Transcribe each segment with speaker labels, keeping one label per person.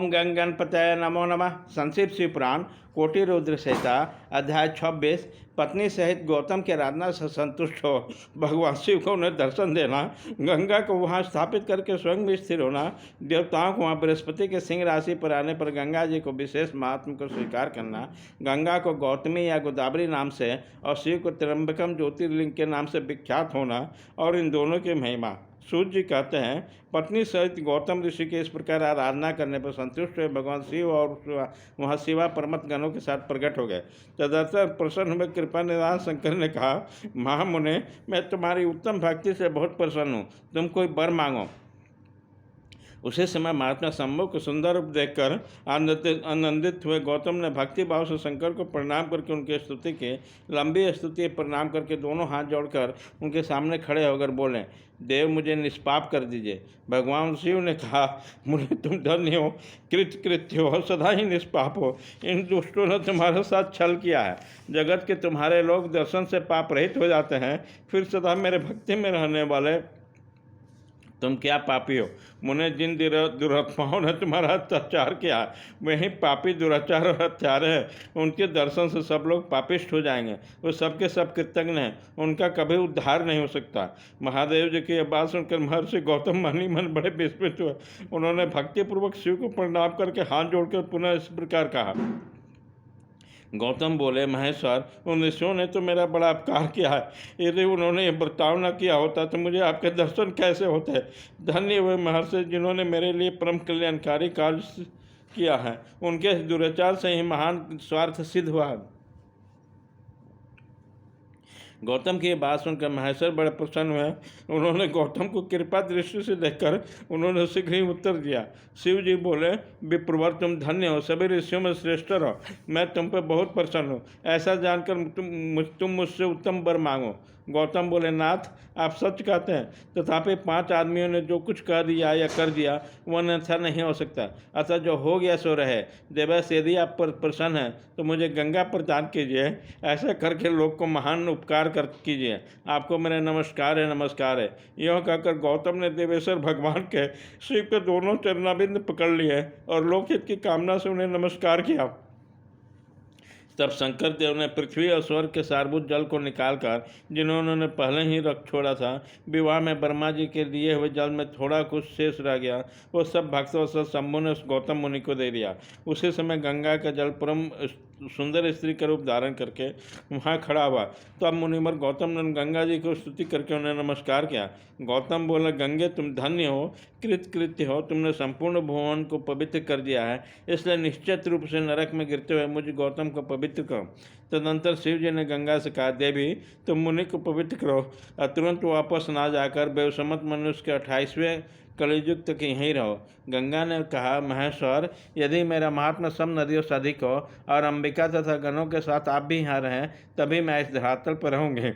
Speaker 1: ओम गंग गणपतये नमो नमः। संक्षिप्त शिव पुराण कोटि रुद्र संहिता अध्याय 26। पत्नी सहित गौतम की आराधना से संतुष्ट हो भगवान शिव को उन्हें दर्शन देना, गंगा को वहां स्थापित करके स्वयं भी स्थिर होना, देवताओं को वहां बृहस्पति के सिंह राशि पर आने पर गंगा जी को विशेष महात्म को स्वीकार करना, गंगा को गौतमी या गोदावरी नाम से और शिव को त्र्यंबकम ज्योतिर्लिंग के नाम से विख्यात होना, और इन दोनों की महिमा। सूत जी कहते हैं, पत्नी सहित गौतम ऋषि के इस प्रकार आराधना करने पर संतुष्ट हुए भगवान शिव और वहाँ शिवा परमत गणों के साथ प्रकट हो गए। तदर्थर प्रसन्न हुए कृपा निधान शंकर ने कहा, महामुने, मैं तुम्हारी उत्तम भक्ति से बहुत प्रसन्न हूँ, तुम कोई वर मांगो। उसी समय महात्मा शंभु को सुंदर रूप देखकर आनंदित हुए गौतम ने भक्ति भाव से शंकर को प्रणाम करके उनकी स्तुति की। लंबी स्तुति प्रणाम करके दोनों हाथ जोड़कर उनके सामने खड़े होकर बोले, देव मुझे निष्पाप कर दीजिए। भगवान शिव ने कहा, मुझे तुम धन्य हो, कृतकृत्य हो, सदा ही निष्पाप हो। इन दुष्टों ने तुम्हारे साथ छल किया है। जगत के तुम्हारे लोग दर्शन से पाप रहित हो जाते हैं, फिर सदा मेरे भक्ति में रहने वाले तुम क्या पापी हो। मुने जिन दुरात्माओं ने तुम्हारा अत्याचार किया वही पापी दुराचार और हत्यारे हैं। उनके दर्शन से सब लोग पापिष्ट हो जाएंगे। वो सबके सब कृतज्ञ हैं, उनका कभी उद्धार नहीं हो सकता। महादेव जी की यह बात सुनकर महर्षि गौतम मन ही मन बड़े विस्मित हुए। उन्होंने भक्तिपूर्वक शिव को प्रणाम करके हाथ जोड़कर पुनः इस प्रकार कहा। गौतम बोले, महेश्वर, उन ऋषियों ने तो मेरा बड़ा अपकार किया है। यदि उन्होंने यह बर्ताव न किया होता तो मुझे आपके दर्शन कैसे होते। धन्य हुए महर्षि जिन्होंने मेरे लिए परम कल्याणकारी कार्य किया है। उनके दुराचार से ही महान स्वार्थ सिद्ध हुआ। गौतम की बात सुनकर महेश्वर बड़े प्रसन्न हुए। उन्होंने गौतम को कृपा दृष्टि से देखकर उन्होंने शीघ्र ही उत्तर दिया। शिव जी बोले, विप्रवर, तुम धन्य हो, सभी ऋषियों में श्रेष्ठ हो। मैं तुम पर बहुत प्रसन्न हूँ। ऐसा जानकर तुम मुझसे उत्तम वर मांगो। गौतम बोले, नाथ, आप सच कहते हैं, तथापि 5 आदमियों ने जो कुछ कह दिया या कर दिया वह अन्यथा नहीं हो सकता। अतः जो हो गया सो रहे। देवस, यदि आप पर प्रसन्न हैं तो मुझे गंगा प्रदान कीजिए। ऐसा करके लोग को महान उपकार कर कीजिए। आपको मेरे नमस्कार है, नमस्कार है। यह कहकर गौतम ने देवेश्वर भगवान के शिव के दोनों चरणाबिंद पकड़ लिए और लोकहित की कामना से उन्हें नमस्कार किया। तब शंकर देव ने पृथ्वी और स्वर्ग के सारभूत जल को निकालकर, जिन्होंने पहले ही रख छोड़ा था, विवाह में ब्रह्मा जी के दिए हुए जल में थोड़ा कुछ शेष रह गया, वो सब भक्तों से शंभु ने गौतम मुनि को दे दिया। उसी समय गंगा का जल परम सुंदर स्त्री का रूप धारण करके वहाँ खड़ा हुआ। तो अब मुनिवर गौतम ने गंगा जी को स्तुति करके उन्हें नमस्कार किया। गौतम बोले, गंगे, तुम धन्य हो, कृतकृत्य हो, तुमने संपूर्ण भुवन को पवित्र कर दिया है। इसलिए निश्चित रूप से नरक में गिरते हुए मुझ गौतम को पवित्र करो। तदनंतर शिव जी ने गंगा से कहा, देवी, तुम मुनि को पवित्र करो। तुरंत वापस ना जाकर बेवसमत मनुष्य के 28वें कलियुग तक यहीं रहो। गंगा ने कहा, महेश्वर, यदि मेरा महात्मा सब नदियों से अधिक हो और अंबिका तथा गणों के साथ आप भी यहाँ रहें, तभी मैं इस धरातल पर रहूँगी।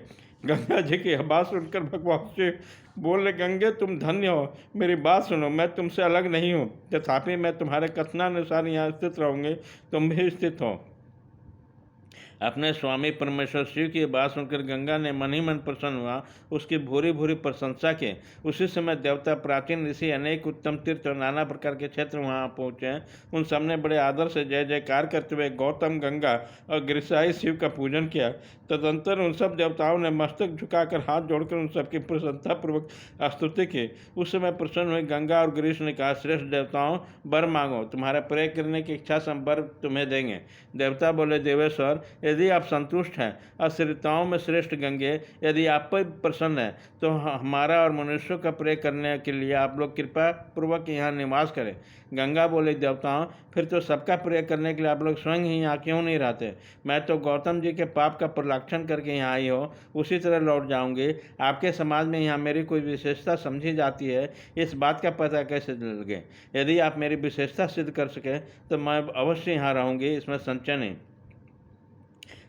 Speaker 1: गंगा जी की बात सुनकर भगवान शिव बोले, गंगे, तुम धन्य हो, मेरी बात सुनो। मैं तुमसे अलग नहीं हूँ, तथापि मैं तुम्हारे कथनानुसार यहाँ स्थित रहूँगी, तुम भी स्थित हो। अपने स्वामी परमेश्वर शिव की बात सुनकर गंगा ने मन ही मन प्रसन्न हुआ, उसकी भूरी भूरी प्रशंसा की। उसी समय देवता, प्राचीन ऋषि, अनेक उत्तम तीर्थ और नाना प्रकार के क्षेत्र वहाँ पहुँचे। उन सबने बड़े आदर से जय जयकार करते हुए गौतम, गंगा और गिरिशाई शिव का पूजन किया। तदंतर उन सब देवताओं ने मस्तक झुकाकर हाथ जोड़कर उन सबकी प्रसन्नतापूर्वक स्तुति की। उस समय प्रसन्न हुई गंगा और गिरीश ने कहा, श्रेष्ठ देवताओं, वर मांगो, तुम्हारा प्रेम करने की इच्छा से हम वर तुम्हें देंगे। देवता बोले, देवेश्वर, यदि आप संतुष्ट हैं, आश्रिताओं में श्रेष्ठ गंगे, यदि आप पर प्रसन्न है तो हमारा और मनुष्यों का प्रेम करने के लिए आप लोग कृपा पूर्वक यहाँ निवास करें। गंगा बोले, देवताओं, फिर तो सबका प्रेम करने के लिए आप लोग स्वयं ही यहाँ क्यों नहीं रहते। मैं तो गौतम जी के पाप का प्रलाक्षण करके यहाँ आई हो, उसी तरह लौट जाऊँगी। आपके समाज में यहाँ मेरी कोई विशेषता समझी जाती है, इस बात का पता कैसे लगे। यदि आप मेरी विशेषता सिद्ध कर सके तो मैं अवश्य यहाँ रहूँगी, इसमें संशय नहीं।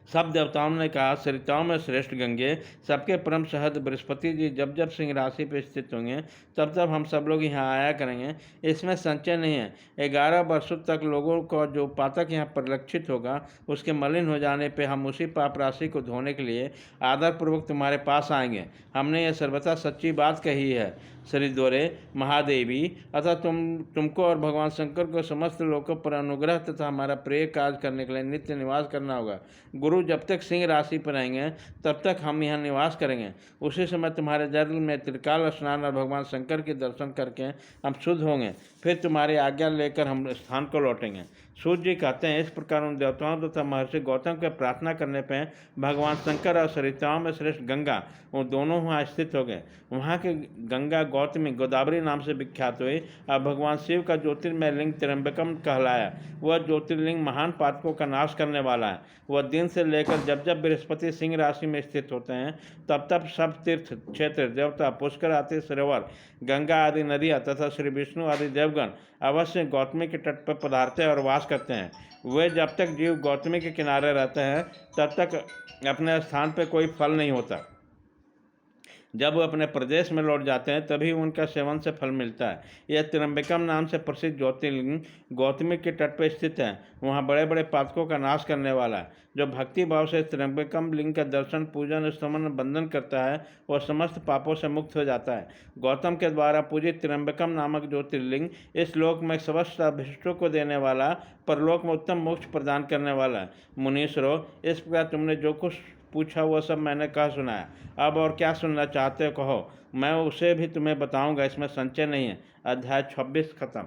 Speaker 1: सब देवताओं ने कहा, सरिताओं में श्रेष्ठ गंगे, सबके परम सहद बृहस्पति जी जब जब सिंह राशि पर स्थित होंगे तब तब हम सब लोग यहाँ आया करेंगे, इसमें संचय नहीं है। 11 वर्षों तक लोगों को जो पातक यहाँ परिलक्षित होगा, उसके मलिन हो जाने पे हम उसी पाप राशि को धोने के लिए आदरपूर्वक तुम्हारे पास आएंगे। हमने यह सर्वथा सच्ची बात कही है। श्री द्वरे महादेवी, अतः तुमको और भगवान शंकर को समस्त लोगों पर अनुग्रह तथा हमारा प्रिय कार्य करने के लिए नित्य निवास करना होगा। गुरु जब तक सिंह राशि पर रहेंगे तब तक हम यहाँ निवास करेंगे। उसी समय तुम्हारे जल में त्रिकाल स्नान और भगवान शंकर के दर्शन करके हम शुद्ध होंगे। फिर तुम्हारी आज्ञा लेकर हम स्थान को लौटेंगे। सूर्य जी कहते हैं, इस प्रकार उन देवताओं तथा महर्षि गौतम के प्रार्थना करने पर भगवान शंकर और सरिताओं में श्रेष्ठ गंगा वो दोनों वहाँ स्थित हो गए। वहाँ की गंगा गौतमी गोदावरी नाम से विख्यात हुई और भगवान शिव का ज्योतिर्मय लिंग त्र्यंबकम कहलाया। वह ज्योतिर्लिंग महान पातकों का नाश करने वाला है। वह दिन से लेकर जब जब बृहस्पति सिंह राशि में स्थित होते हैं तब तब सब तीर्थ क्षेत्र देवता, पुष्कर आदि सरोवर, गंगा आदि नदियाँ तथा श्री विष्णु आदि देवगण अवश्य गौतमी के तट पर पधारते और वास करते हैं। वे जब तक जीव गौतमी के किनारे रहते हैं तब तक अपने स्थान पर कोई फल नहीं होता। जब वो अपने प्रदेश में लौट जाते हैं तभी उनका सेवन से फल मिलता है। यह त्र्यंबकम नाम से प्रसिद्ध ज्योतिर्लिंग गौतमी के तट पर स्थित है। वहाँ बड़े बड़े पातकों का नाश करने वाला है। जो भक्ति भाव से त्र्यंबकम लिंग का दर्शन, पूजन, स्तमन, बंधन करता है वह समस्त पापों से मुक्त हो जाता है। गौतम के द्वारा पूजित त्र्यंबकम नामक ज्योतिर्लिंग इस लोक में समस्त अभिष्टों को देने वाला, परलोक में उत्तम मोक्ष प्रदान करने वाला है। मुनीश्वरों, इस प्रकार तुमने जो कुछ पूछा वह सब मैंने कह सुनाया। अब और क्या सुनना चाहते हो कहो, मैं उसे भी तुम्हें बताऊंगा, इसमें संचय नहीं है। अध्याय 26 खत्म।